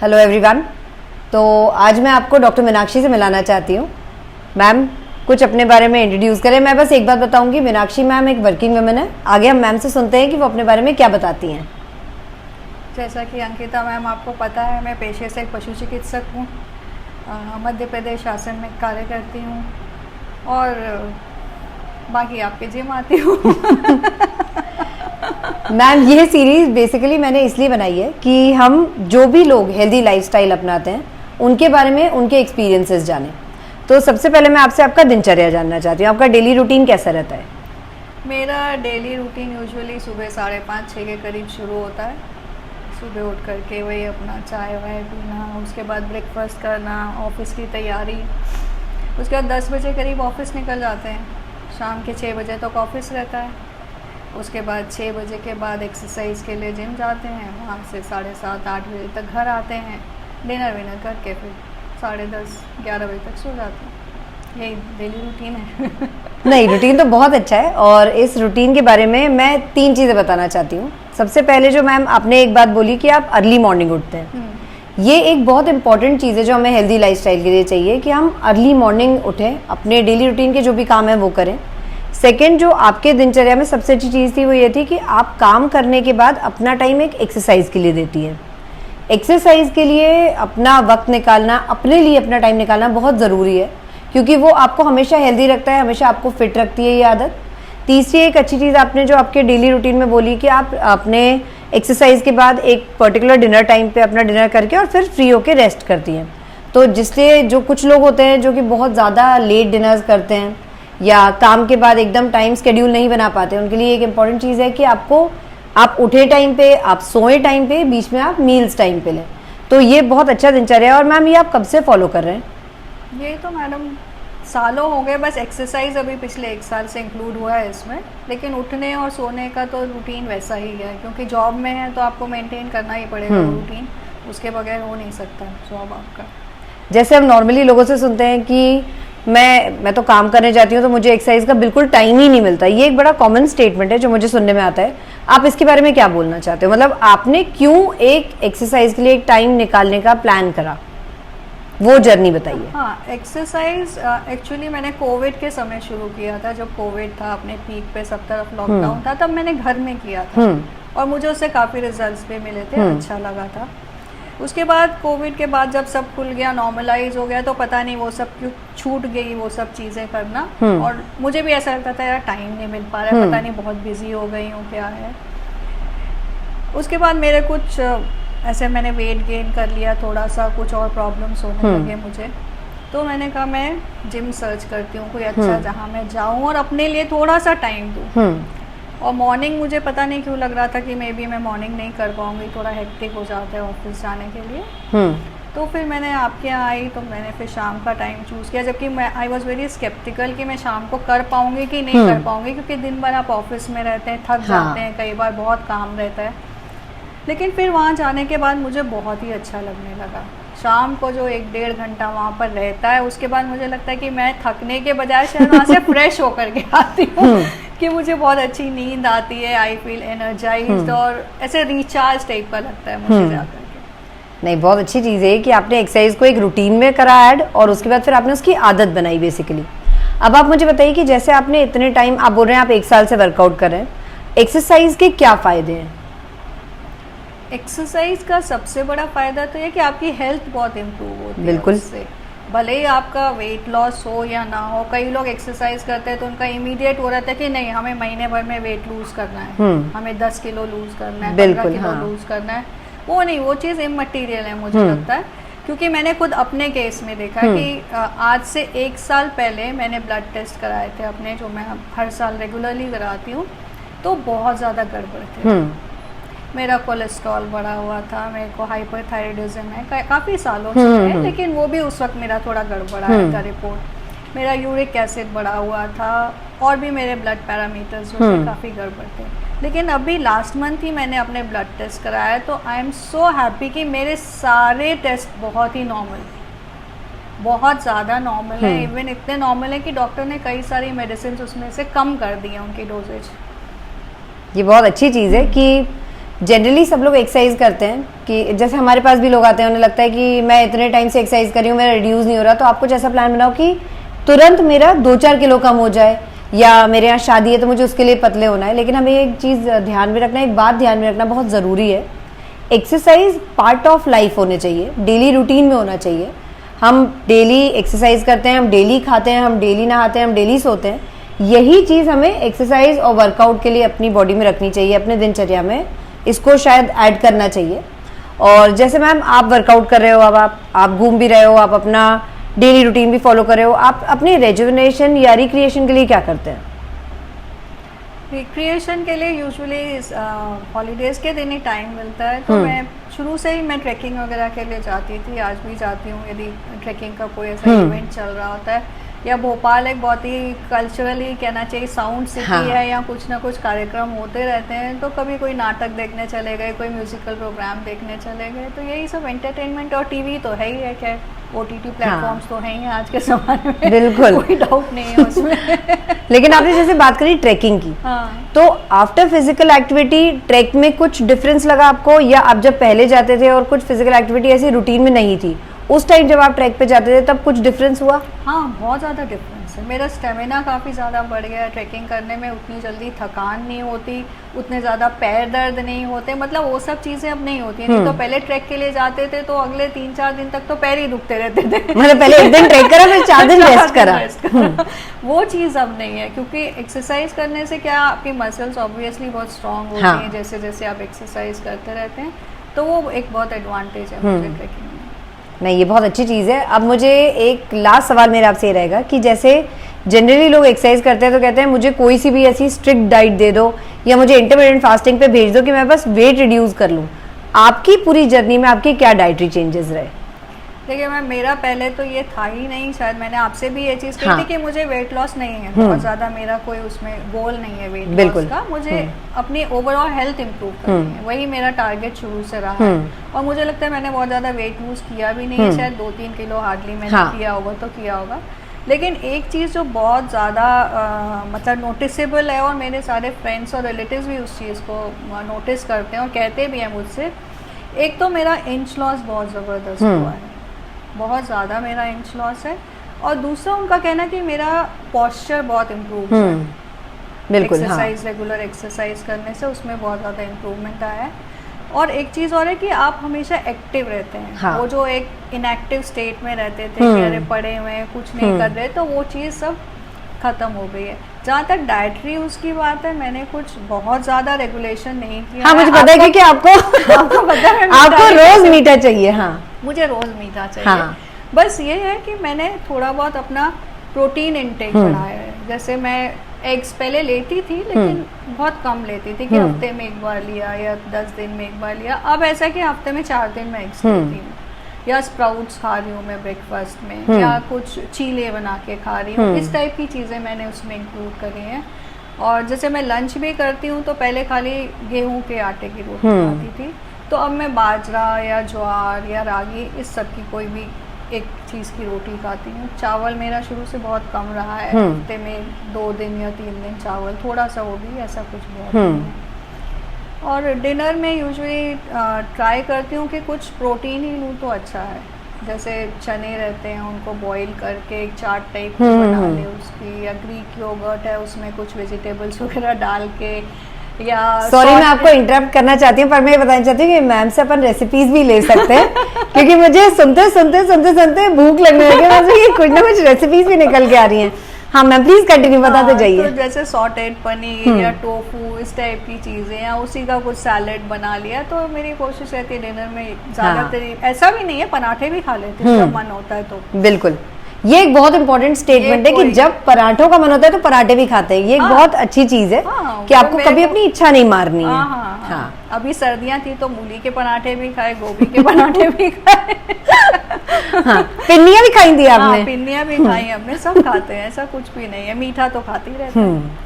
Hello everyone. तो आज मैं आपको डॉक्टर मीनाक्षी से मिलाना चाहती हूँ। मैम कुछ अपने बारे में इंट्रोड्यूस करें। मैं बस एक बात बताऊंगी, मीनाक्षी मैम एक वर्किंग वुमेन है। आगे हम मैम से सुनते हैं कि वो अपने बारे में क्या बताती हैं। जैसा कि अंकिता मैम आपको पता है, मैं पेशे से एक पशु चिकित्सक हूँ। मध्य प्रदेश शासन में कार्य करती हूँ और बाकी आपके जिम आती हूँ। मैम ये सीरीज बेसिकली मैंने इसलिए बनाई है कि हम जो भी लोग हेल्दी लाइफस्टाइल अपनाते हैं उनके बारे में उनके एक्सपीरियंसेस जानें। तो सबसे पहले मैं आपसे आपका दिनचर्या जानना चाहती हूँ। आपका डेली रूटीन कैसा रहता है? मेरा डेली रूटीन यूजुअली सुबह 5:30-6 के करीब शुरू होता है। सुबह उठ करके वही अपना चाय वाय पीना, उसके बाद ब्रेकफास्ट करना, ऑफिस की तैयारी। उसके बाद 10 बजे करीब ऑफिस निकल जाते हैं। शाम के 6 बजे तक ऑफिस रहता है। उसके बाद 6 बजे के बाद एक्सरसाइज के लिए जिम जाते हैं। वहाँ से 7:30-8 बजे तक घर आते हैं। डिनर विनर करके फिर 10:30-11 बजे तक सो जाते हैं। यही डेली रूटीन है। नहीं, रूटीन तो बहुत अच्छा है और इस रूटीन के बारे में मैं 3 चीज़ें बताना चाहती हूँ। सबसे पहले जो मैम आपने एक बात बोली कि आप अर्ली मॉर्निंग उठते हैं, ये एक बहुत इंपॉर्टेंट चीज़ है जो हमें हेल्दी लाइफस्टाइल के लिए चाहिए कि हम अर्ली मॉर्निंग उठें, अपने डेली रूटीन के जो भी काम है वो करें। सेकेंड, जो आपके दिनचर्या में सबसे अच्छी चीज़ थी वो ये थी कि आप काम करने के बाद अपना टाइम एक एक्सरसाइज के लिए देती है। एक्सरसाइज के लिए अपना वक्त निकालना, अपने लिए अपना टाइम निकालना बहुत ज़रूरी है क्योंकि वो आपको हमेशा हेल्दी रखता है, हमेशा आपको फिट रखती है ये आदत। तीसरी एक अच्छी चीज़ आपने जो आपके डेली रूटीन में बोली कि आप अपने एक्सरसाइज के बाद एक पर्टिकुलर डिनर टाइम पे अपना डिनर करके और फिर फ्री होके रेस्ट करती हैं। तो जिससे जो कुछ लोग होते हैं जो कि बहुत ज़्यादा लेट डिनर्स करते हैं या काम के बाद एकदम टाइम शेड्यूल नहीं बना पाते, उनके लिए एक इम्पॉर्टेंट चीज़ है कि आप उठे टाइम पे, आप सोए टाइम पे, बीच में आप मील्स टाइम पे लें। तो ये बहुत अच्छा दिनचर्या है। और मैम ये आप कब से फॉलो कर रहे हैं? ये तो मैडम सालों हो गए, बस एक्सरसाइज अभी पिछले 1 साल से इंक्लूड हुआ है इसमें। लेकिन उठने और सोने का तो रूटीन वैसा ही है क्योंकि जॉब में है तो आपको मेंटेन करना ही पड़ेगा रूटीन। उसके बगैर हो नहीं सकता जॉब आपका। जैसे हम नॉर्मली लोगों से सुनते हैं कि मैं तो काम करने जाती हूँ तो मुझे एक्सरसाइज का बिल्कुल टाइम ही नहीं मिलता। ये एक बड़ा कॉमन स्टेटमेंट है जो मुझे सुनने में आता है। आप इसके बारे में क्या बोलना चाहते हो? मतलब आपने क्यों एक एक्सरसाइज के लिए एक टाइम निकालने का प्लान करा, वो जर्नी बताइए। हाँ, एक्सरसाइज एक्चुअली मैंने कोविड के समय शुरू किया था। जब कोविड था अपने पीक पे, सब तरफ लॉकडाउन था, तब मैंने घर में किया था और मुझे उससे काफ़ी रिजल्ट्स भी मिले थे, अच्छा लगा था। उसके बाद कोविड के बाद जब सब खुल गया, नॉर्मलाइज हो गया, तो पता नहीं वो सब क्यों छूट गई वो सब चीज़ें करना। और मुझे भी ऐसा लगता था यार टाइम नहीं मिल पा रहा है, पता नहीं बहुत बिजी हो गई हूँ क्या है। उसके बाद मेरे कुछ ऐसे मैंने वेट गेन कर लिया थोड़ा सा, कुछ और प्रॉब्लम्स होने लगे मुझे। तो मैंने कहा मैं जिम सर्च करती हूँ कोई अच्छा जहाँ मैं जाऊँ और अपने लिए थोड़ा सा टाइम दूँ। और मॉर्निंग मुझे पता नहीं क्यों लग रहा था कि मे बी मैं मॉर्निंग नहीं कर पाऊँगी, थोड़ा हेक्टिक हो जाता है ऑफिस जाने के लिए। तो फिर मैंने आपके यहाँ आई तो मैंने फिर शाम का टाइम चूज़ किया, जबकि मैं आई वॉज वेरी स्केप्टिकल कि मैं शाम को कर पाऊँगी कि नहीं कर पाऊँगी क्योंकि दिन भर आप ऑफिस में रहते हैं, थक जाते हैं, कई बार बहुत काम रहता है। लेकिन फिर वहाँ जाने के बाद मुझे बहुत ही अच्छा लगने लगा। शाम को जो 1-1.5 घंटा वहाँ पर रहता है, उसके बाद मुझे लगता है कि मैं थकने के बजाय शायद वहाँ से फ्रेश होकर के आती हूँ कि मुझे बहुत अच्छी नींद आती है, आई फील एनर्जाइज्ड और ऐसे रिचार्ज टाइप का लगता है मुझे जाकर के। नहीं, बहुत अच्छी चीज़ है कि आपने एक्सरसाइज को एक रूटीन में करा ऐड और उसके बाद फिर आपने उसकी आदत बनाई बेसिकली। अब आप मुझे बताइए कि जैसे आपने इतने टाइम, आप बोल रहे हैं आप 1 साल से वर्कआउट कर रहे हैं, एक्सरसाइज के क्या फ़ायदे हैं? एक्सरसाइज का सबसे बड़ा फ़ायदा तो ये कि आपकी हेल्थ बहुत इम्प्रूव होती है। बिल्कुल। उससे भले ही आपका वेट लॉस हो या ना हो, कई लोग एक्सरसाइज करते हैं तो उनका इमीडिएट हो रहता है कि नहीं हमें महीने भर में वेट लूज़ करना है, हमें 10 किलो लूज़ करना है, 15 किलो लूज़ करना है। वो नहीं, वो चीज़ इमटेरियल है मुझे लगता है। क्योंकि मैंने खुद अपने केस में देखा कि आज से 1 साल पहले मैंने ब्लड टेस्ट कराए थे अपने, जो मैं हर साल रेगुलरली कराती हूँ, तो बहुत ज़्यादा गड़बड़ थे। मेरा कोलेस्ट्रॉल बढ़ा हुआ था, मेरे को हाइपरथायराइडिज्म है, काफ़ी सालों से है, लेकिन वो भी उस वक्त मेरा थोड़ा गड़बड़ा आया था रिपोर्ट। मेरा यूरिक एसिड बढ़ा हुआ था और भी मेरे ब्लड पैरामीटर्स जो थे काफ़ी गड़बड़ थे। लेकिन अभी लास्ट मंथ ही मैंने अपने ब्लड टेस्ट कराया तो आई एम सो हैप्पी कि मेरे सारे टेस्ट बहुत ही नॉर्मल, बहुत ज़्यादा नॉर्मल है। इवन इतने नॉर्मल है कि डॉक्टर ने कई सारी मेडिसिन उसमें से कम कर दी हैं उनकी डोजेज। ये बहुत अच्छी चीज़ है कि जनरली सब लोग एक्सरसाइज करते हैं कि जैसे हमारे पास भी लोग आते हैं, उन्हें लगता है कि मैं इतने टाइम से एक्सरसाइज कर रही हूँ, मेरा रिड्यूस नहीं हो रहा, तो आप कुछ ऐसा प्लान बनाओ कि तुरंत मेरा 2-4 किलो कम हो जाए, या मेरे यहाँ शादी है तो मुझे उसके लिए पतले होना है। लेकिन हमें एक चीज़ ध्यान में रखना, एक बात ध्यान में रखना बहुत ज़रूरी है, एक्सरसाइज पार्ट ऑफ लाइफ होने चाहिए, डेली रूटीन में होना चाहिए। हम डेली एक्सरसाइज करते हैं, हम डेली खाते हैं, हम डेली नहाते हैं, हम डेली सोते हैं, यही चीज़ हमें एक्सरसाइज और वर्कआउट के लिए अपनी बॉडी में रखनी चाहिए, अपने दिनचर्या में इसको शायद ऐड करना चाहिए। और जैसे मैम आप वर्कआउट कर रहे हो, अब आप घूम भी रहे हो, आप अपना डेली रूटीन भी फॉलो कर रहे हो, आप अपने रेजुविनेशन या रिक्रिएशन के लिए क्या करते हैं? रिक्रिएशन के लिए यूजुअली हॉलीडेज़ के दिन ही टाइम मिलता है, तो मैं शुरू से ही मैं ट्रैकिंग वगैरह के लिए जाती थी, आज भी जाती हूँ यदि ट्रैकिंग का कोई ऐसा इवेंट चल रहा होता है। या भोपाल एक बहुत ही कल्चरली कहना चाहिए साउंड सिटी है, या कुछ ना कुछ कार्यक्रम होते रहते हैं, तो कभी कोई नाटक देखने चले गए, कोई म्यूजिकल प्रोग्राम देखने चले गए, तो यही सब एंटरटेनमेंट। और टीवी तो है ही है, क्या OTT प्लेटफॉर्म्स तो हैं ही आज के ज़माने में, बिल्कुल कोई डाउट नहीं है उसमें। लेकिन आपने जैसे बात करी ट्रैकिंग की, तो आफ्टर फिजिकल एक्टिविटी ट्रैक में कुछ डिफरेंस लगा आपको, या आप जब पहले जाते थे और कुछ फिजिकल एक्टिविटी ऐसी रूटीन में नहीं थी, उस टाइम जब आप ट्रैक पे जाते थे तब कुछ डिफरेंस हुआ? हाँ, बहुत ज़्यादा डिफरेंस है। मेरा स्टेमिना काफ़ी ज़्यादा बढ़ गया है, ट्रैकिंग करने में उतनी जल्दी थकान नहीं होती, उतने ज़्यादा पैर दर्द नहीं होते, मतलब वो सब चीज़ें अब नहीं होती। नहीं तो पहले ट्रैक के लिए जाते थे तो अगले 3-4 दिन तक तो पैर ही दुखते रहते थे, मतलब पहले एक दिन ट्रैक करा फिर 4 दिन रेस्ट करा। वो चीज़ अब नहीं है, क्योंकि एक्सरसाइज करने से क्या आपकी मसल्स ऑब्वियसली बहुत स्ट्रांग होती हैं, जैसे जैसे आप एक्सरसाइज करते रहते हैं, तो वो एक बहुत एडवांटेज है मुझे ट्रैकिंग में। नहीं, ये बहुत अच्छी चीज़ है। अब मुझे एक लास्ट सवाल मेरा आपसे ये रहेगा कि जैसे जनरली लोग एक्सरसाइज करते हैं तो कहते हैं मुझे कोई सी भी ऐसी स्ट्रिक्ट डाइट दे दो, या मुझे इंटरमिटेंट फास्टिंग पे भेज दो कि मैं बस वेट रिड्यूस कर लूँ। आपकी पूरी जर्नी में आपके क्या डाइटरी चेंजेस रहे? देखिए मैम, मेरा पहले तो ये था ही नहीं, शायद मैंने आपसे भी ये चीज़ कही थी कि मुझे वेट लॉस नहीं है, बहुत ज़्यादा मेरा कोई उसमें गोल नहीं है वेट लॉस का, मुझे अपनी ओवरऑल हेल्थ इंप्रूव करनी है, वही मेरा टारगेट शुरू से रहा है। और मुझे लगता है मैंने बहुत ज़्यादा वेट लूज किया भी नहीं है, शायद 2-3 किलो हार्डली मैंने किया होगा तो किया होगा। लेकिन एक चीज़ जो बहुत ज़्यादा मतलब नोटिसेबल है, और मेरे सारे फ्रेंड्स और रिलेटिव्स भी उस चीज़ को नोटिस करते हैं और कहते भी हैं मुझसे, एक तो मेरा इंच लॉस बहुत ज़बरदस्त हुआ है, बहुत ज़्यादा मेरा इंच लॉस है, और दूसरा उनका कहना कि मेरा पॉस्चर बहुत इम्प्रूव हुआ है, बिल्कुल एक्सरसाइज रेगुलर एक्सरसाइज करने से उसमें बहुत ज़्यादा इम्प्रूवमेंट आया है। और एक चीज़ और है कि आप हमेशा एक्टिव रहते हैं, वो जो एक इनएक्टिव स्टेट में रहते थे कि अरे पड़े हुए हैं कुछ नहीं कर रहे, तो वो चीज़ सब ख़त्म हो गई है। जहाँ तक डाइटरी उसकी बात है, मैंने कुछ बहुत ज़्यादा रेगुलेशन नहीं किया। हाँ, मुझे पता है क्योंकि आपको पता है आपको रोज मीठा चाहिए। हाँ, मुझे रोज मीठा चाहिए। बस ये है कि मैंने थोड़ा बहुत अपना प्रोटीन इंटेक बढ़ाया है। जैसे मैं एग्स पहले लेती थी, लेकिन बहुत कम लेती थी कि हफ्ते में एक बार लिया या 10 दिन में एक बार लिया। अब ऐसा कि हफ्ते में 4 दिन में एग्स लेती हूँ, या स्प्राउट्स खा रही हूँ मैं ब्रेकफास्ट में, या कुछ चीले बना के खा रही हूँ, इस टाइप की चीज़ें मैंने उसमें इंक्लूड करी हैं। और जैसे मैं लंच भी करती हूँ तो पहले खाली गेहूं के आटे की रोटी खाती थी, तो अब मैं बाजरा या ज्वार या रागी इस सब की कोई भी एक चीज़ की रोटी खाती हूँ। चावल मेरा शुरू से बहुत कम रहा है, हफ्ते में 2 दिन या 3 दिन चावल, थोड़ा सा वो भी, ऐसा कुछ बहुत नहीं है। और डिनर में यूजुअली ट्राई करती हूँ कि कुछ प्रोटीन ही लूँ तो अच्छा है। जैसे चने रहते हैं, उनको बॉईल करके एक चाट टाइप बना ले उसकी, या ग्रीक योगर्ट है उसमें कुछ वेजिटेबल्स वगैरह डाल के, या सॉरी मैं आपको इंटरप्ट करना चाहती हूँ, पर मैं ये बताना चाहती हूँ कि मैम से अपन रेसिपीज भी ले सकते हैं क्योंकि मुझे सुनते सुनते भूख लगने लगी, कुछ ना कुछ रेसिपीज भी निकल के आ रही हैं। हाँ मैम प्लीज कंटिन्यू बताते जाइए। तो जैसे सॉटेड पनीर या टोफू इस टाइप की चीज़ें, या उसी का कुछ सैलेड बना लिया, तो मेरी कोशिश रहती है डिनर में ज़्यादातर ऐसा भी नहीं है, पराठे भी खा लेते हैं जब मन होता है तो। बिल्कुल, ये एक बहुत इंपॉर्टेंट स्टेटमेंट है कि जब पराठों का मन होता है तो पराठे भी खाते हैं। ये एक बहुत अच्छी चीज है कि आपको कभी अपनी इच्छा नहीं मारनी है। हाँ, अभी सर्दियां थी तो मूली के पराठे भी खाए, गोभी के पराठे भी खाए, पिन्नियां भी खाई थी आपने? पिन्नियां भी खाई हमने, सब खाते हैं, ऐसा कुछ भी नहीं है, मीठा तो खाते ही रहते हैं।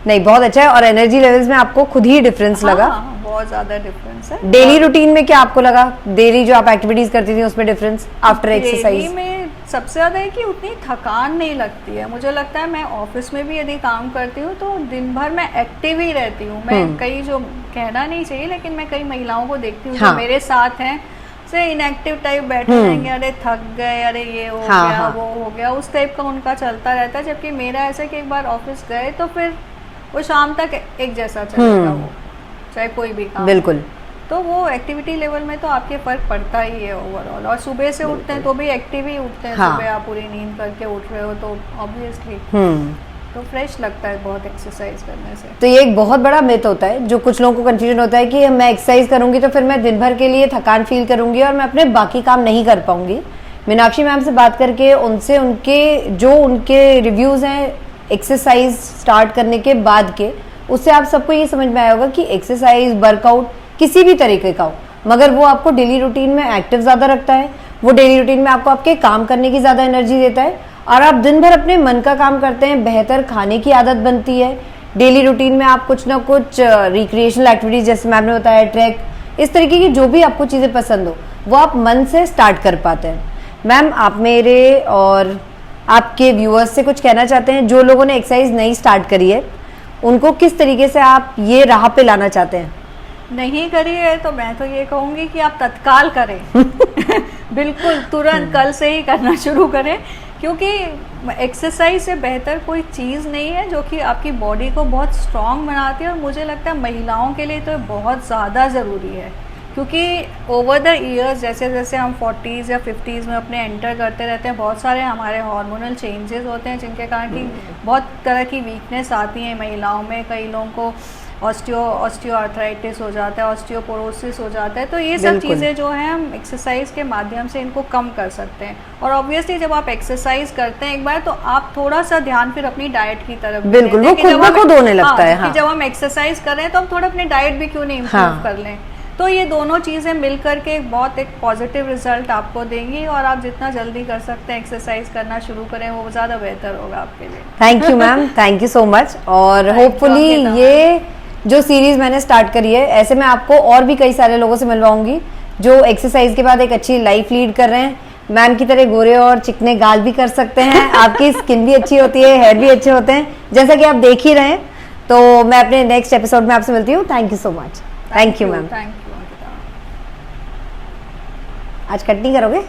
नहीं, बहुत अच्छा है। और एनर्जी लेवल्स में आपको खुद ही डिफरेंस लगा? बहुत ज्यादा डिफरेंस है। डेली रूटीन में क्या आपको लगा? डेली जो आप एक्टिविटीज करती थी उसमें डिफरेंस आफ्टर एक्सरसाइज? में सबसे ज़्यादा है कि उतनी थकान नहीं लगती है। मुझे लगता है मैं ऑफिस में भी यदि काम करती हूँ तो दिन भर मैं एक्टिव ही रहती हूँ। मैं कई, जो कहना नहीं चाहिए, लेकिन मैं कई महिलाओं को देखती हूँ जो मेरे साथ हैं, से इनएक्टिव टाइप बैठे रहेंगे, अरे थक गए, अरे ये हो गया, वो हो गया, उस टाइप का उनका चलता रहता है। जबकि मेरा ऐसा कि एक बार ऑफिस गए तो फिर वो शाम तक एक जैसा चलेगा, वो चाहे कोई भी काम। बिल्कुल। तो वो एक्टिविटी लेवल में तो आपके फर्क पड़ता ही है ओवरऑल। और सुबह से उठते हैं तो भी एक्टिव ही उठते हैं। सुबह आप पूरी नींद करके उठ रहे हो तो ऑब्वियसली तो फ्रेश लगता है बहुत एक्सरसाइज करने से। तो ये एक बहुत बड़ा मिथ होता है, जो कुछ लोगों को कंफ्यूजन होता है कि मैं एक्सरसाइज करूंगी तो फिर मैं दिन भर के लिए थकान फील करूंगी और मैं अपने बाकी काम नहीं कर पाऊंगी। मीनाक्षी मैम से बात करके उनसे उनके रिव्यूज हैं एक्सरसाइज स्टार्ट करने के बाद के, उससे आप सबको ये समझ में आया होगा कि एक्सरसाइज, वर्कआउट किसी भी तरीके का हो, मगर वो आपको डेली रूटीन में एक्टिव ज्यादा रखता है, वो डेली रूटीन में आपको आपके काम करने की ज्यादा एनर्जी देता है और आप दिन भर अपने मन का काम करते हैं। बेहतर खाने की आदत बनती है, डेली रूटीन में आप कुछ ना कुछ रिक्रिएशनल एक्टिविटीज, जैसे मैम ने बताया, ट्रैक, इस तरीके की जो भी आपको चीजें पसंद हो वो आप मन से स्टार्ट कर पाते हैं। मैम, आप मेरे और आपके व्यूअर्स से कुछ कहना चाहते हैं जो लोगों ने एक्सरसाइज नहीं स्टार्ट करी है, उनको किस तरीके से आप ये राह पे लाना चाहते हैं? नहीं करी है तो मैं तो ये कहूँगी कि आप तत्काल करें बिल्कुल तुरंत कल से ही करना शुरू करें, क्योंकि एक्सरसाइज से बेहतर कोई चीज़ नहीं है जो कि आपकी बॉडी को बहुत स्ट्रांग बनाती है। और मुझे लगता है महिलाओं के लिए तो बहुत ज़्यादा ज़रूरी है, क्योंकि ओवर द ईयर्स जैसे जैसे हम 40s या 50s में अपने एंटर करते रहते हैं, बहुत सारे हमारे हार्मोनल चेंजेस होते हैं जिनके कारण कि बहुत तरह की वीकनेस आती है महिलाओं में। कई लोगों को ऑस्टियोआर्थराइटिस हो जाता है, ऑस्टियोपोरोसिस हो जाता है। तो ये सब चीज़ें जो हैं हम एक्सरसाइज के माध्यम से इनको कम कर सकते हैं। और ऑब्वियसली जब आप एक्सरसाइज करते हैं एक बार, तो आप थोड़ा सा ध्यान फिर अपनी डाइट की तरफ बिल्कुल, वो खुद ब खुद होने लगता है। कि जब हम एक्सरसाइज कर रहे हैं तो हम थोड़ा अपनी डाइट भी क्यों नहीं इम्प्रूव कर लें। तो ये दोनों चीज़ें मिलकर के एक पॉजिटिव रिजल्ट आपको देंगी और आप जितना जल्दी कर सकते हैं एक्सरसाइज करना शुरू करें, वो ज़्यादा बेहतर होगा आपके लिए। Thank you ma'am, thank you so much. और होपफुली ये जो सीरीज मैंने स्टार्ट करी है, ऐसे मैं आपको और भी कई सारे लोगों से मिलवाऊंगी जो एक्सरसाइज के बाद एक अच्छी लाइफ लीड कर रहे हैं। मैम की तरह गोरे और चिकने गाल भी कर सकते हैं, आपकी स्किन भी अच्छी होती है, हेयर भी अच्छे होते हैं, जैसा कि आप देख ही रहे हैं। तो मैं अपने नेक्स्ट एपिसोड में आपसे मिलती हूँ। Thank you so much. Thank you ma'am. Thank you. आज कट नहीं करोगे?